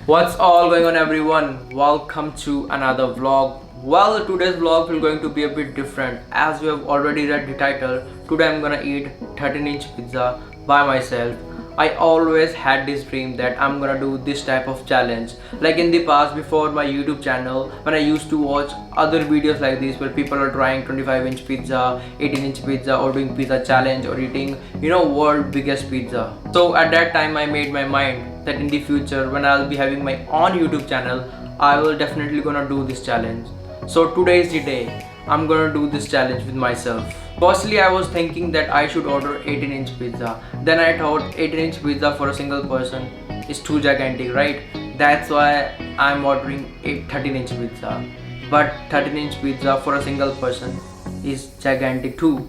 What's all going on, everyone? Welcome to another vlog. Well, today's vlog will going to be a bit different. As you have already read the title, today I'm gonna eat 13-inch pizza by myself. I always had this dream that I'm gonna do this type of challenge. Like in the past, before my YouTube channel, when I used to watch other videos like this where people are trying 25-inch pizza, 18-inch pizza, or doing pizza challenge, or eating, world biggest pizza. So at that time I made my mind that in the future when I'll be having my own YouTube channel, I will definitely gonna do this challenge. So today is the day I'm gonna do this challenge with myself. Firstly, I was thinking that I should order 18-inch pizza. Then I thought 18-inch pizza for a single person is too gigantic, right? That's why I'm ordering a 13-inch pizza. But 13-inch pizza for a single person is gigantic too,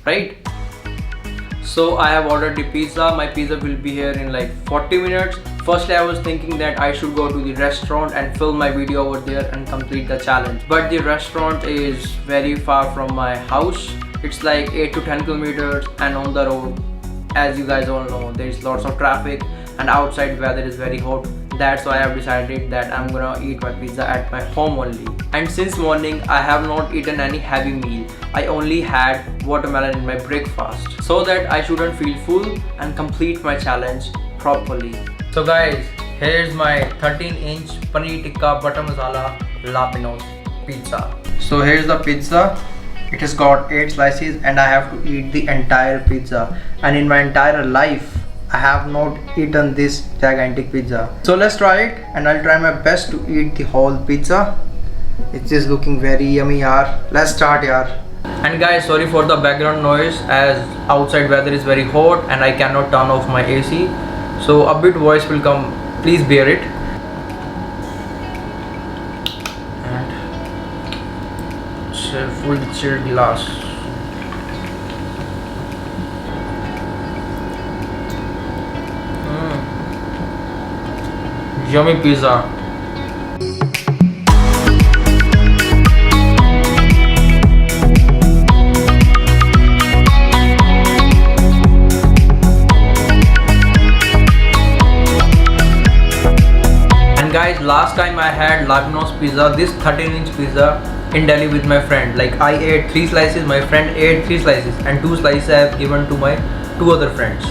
right? So I have ordered the pizza. My pizza will be here in like 40 minutes. Firstly, I was thinking that I should go to the restaurant and film my video over there and complete the challenge. But the restaurant is very far from my house. It's like 8 to 10 kilometers, and on the road, as you guys all know, there is lots of traffic and outside weather is very hot. That's why I have decided that I'm gonna eat my pizza at my home only. And since morning I have not eaten any heavy meal. I only had watermelon in my breakfast, so that I shouldn't feel full and complete my challenge properly. So guys, here's my 13-inch paneer tikka butter masala la Pino'z pizza. So here's the pizza. It has got 8 slices and I have to eat the entire pizza. And in my entire life, I have not eaten this gigantic pizza. So let's try it, and I'll try my best to eat the whole pizza. It is looking very yummy, yaar. Let's start, yaar. And guys, sorry for the background noise as outside weather is very hot and I cannot turn off my AC. So a bit voice will come. Please bear it. And it's a full chilled glass. Yummy pizza. And guys, last time I had Pino'z pizza, this 13-inch pizza in Delhi with my friend. Like I ate 3 slices, my friend ate 3 slices, and 2 slices I have given to my 2 other friends.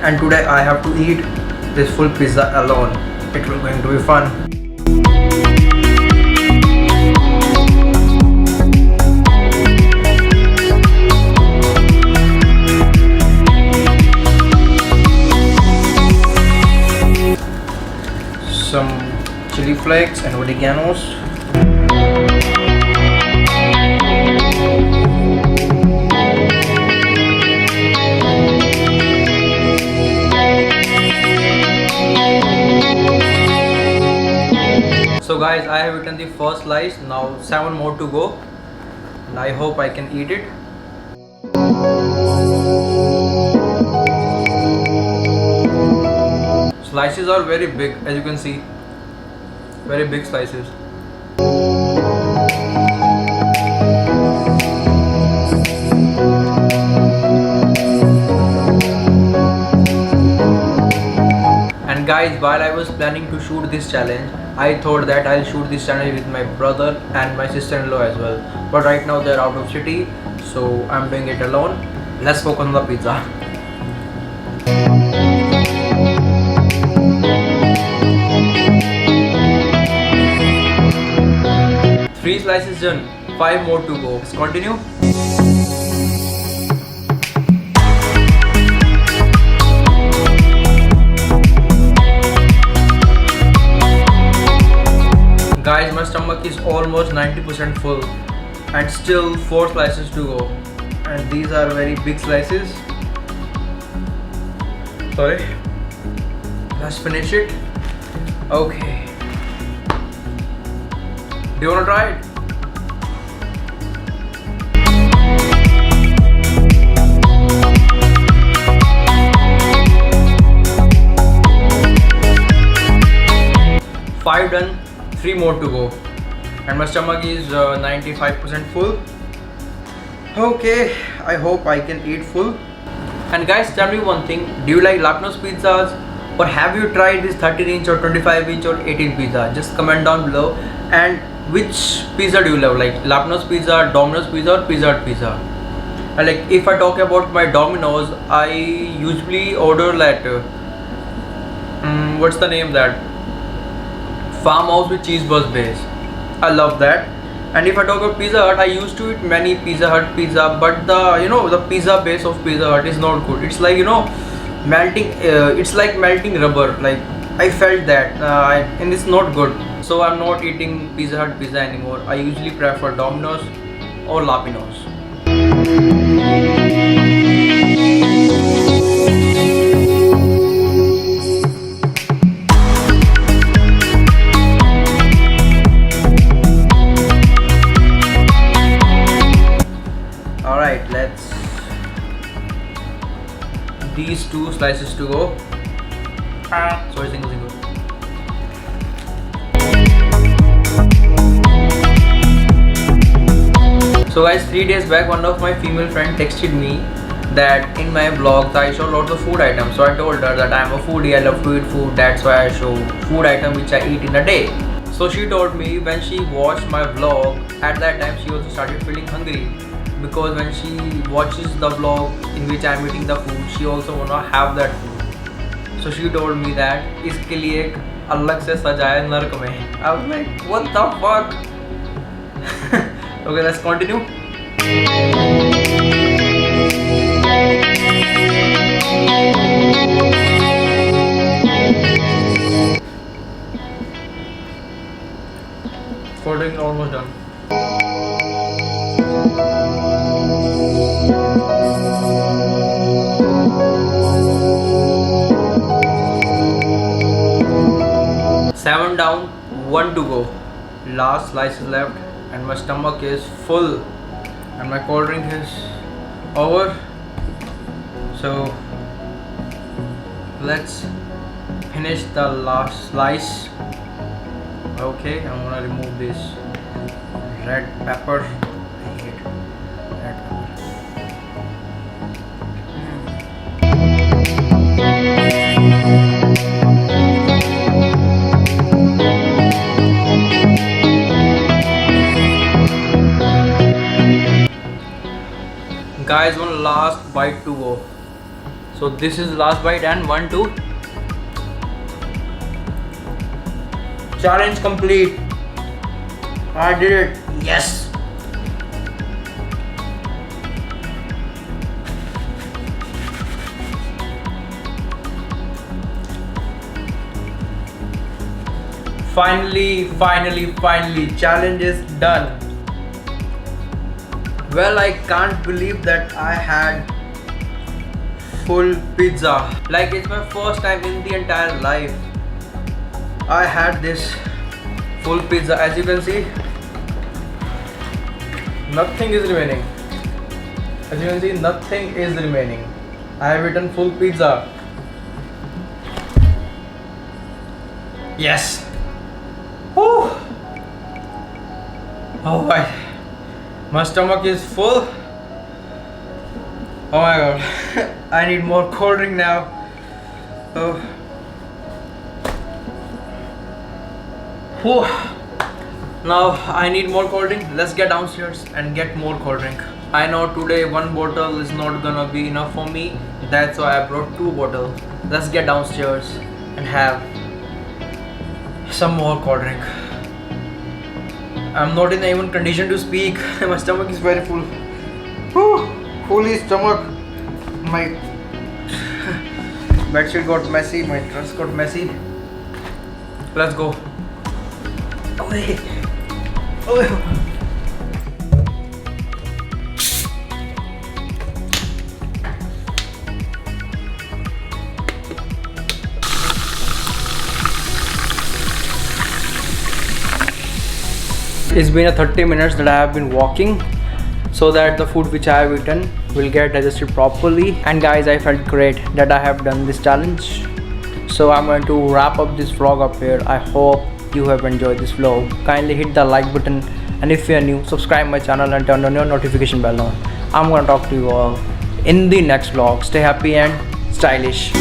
And today I have to eat this full pizza alone. It will going to be fun. Some chili flakes and oreganos. So guys, I have eaten the first slice. Now 7 more to go, and I hope I can eat it. Slices are very big, as you can see. Very big slices. And guys, while I was planning to shoot this challenge, I thought that I'll shoot this challenge with my brother and my sister-in-law as well. But right now they're out of city, so I'm doing it alone. Let's focus on the pizza. Three slices done, 5 more to go. Let's continue. Guys, my stomach is almost 90% full and still 4 slices to go, and these are very big slices. Sorry. Let's finish it. Okay. Do you wanna try it? Five done. 3 more to go, and my stomach is 95% full. Okay, I hope I can eat full. And guys, tell me one thing, do you like Pino'z pizzas Or have you tried this 13-inch or 25-inch or 18 pizza? Just comment down below. And which pizza do you love? Like Pino'z Pizza, Domino's Pizza, or Pizza Hut Pizza? And like if I talk about my Domino's, I usually order that what's the name, that farmhouse with cheese burst base. I love that. And if I talk about Pizza Hut, I used to eat many Pizza Hut pizza, but the pizza base of Pizza Hut is not good. It's like melting. It's like melting rubber. Like I felt that, and it's not good. So I'm not eating Pizza Hut pizza anymore. I usually prefer Domino's or Pino'z. Alright, let's these 2 slices to go. Sorry, single. So guys, 3 days back, one of my female friend texted me that in my vlogs I show lots of food items. So I told her that I am a foodie, I love to eat food, that's why I show food items which I eat in a day. So she told me when she watched my vlog, at that time she also started feeling hungry, because when she watches the vlog in which I am eating the food, she also wanna have that food. So she told me that इसके लिए एक अलग से सजाया नर्क में. I was like, what the fuck? Okay, let's continue. Folding almost done. Seven down, 1 to go. Last slice is left, and my stomach is full, and my cold drink is over. So let's finish the last slice. Okay, I'm gonna remove this red pepper. I hate red pepper. Guys, one last bite to go. So this is the last bite, and 1, 2. Challenge complete. I did it. Yes. Finally, challenge is done. Well, I can't believe that I had full pizza. Like, it's my first time in the entire life I had this full pizza. As you can see, nothing is remaining. As you can see, nothing is remaining. I have eaten full pizza. Yes. Whew. Oh my stomach is full. Oh my god. I need more cold drink now. Oh. Whew. Now I need more cold drink. Let's get downstairs and get more cold drink. I know today one bottle is not gonna be enough for me. That's why I brought 2 bottles. Let's get downstairs and have some more cold drink. I'm not in even condition to speak. My stomach is very full. Whew. Fully stomach. My bedsheet got messy. My dress got messy. Let's go. Away. Away. It's been a 30 minutes that I have been walking so that the food which I have eaten will get digested properly. And guys, I felt great that I have done this challenge. So I'm going to wrap up this vlog up here. I hope you have enjoyed this vlog. Kindly hit the like button, and if you are new, subscribe my channel and turn on your notification bell on. I'm gonna talk to you all in the next vlog. Stay happy and stylish.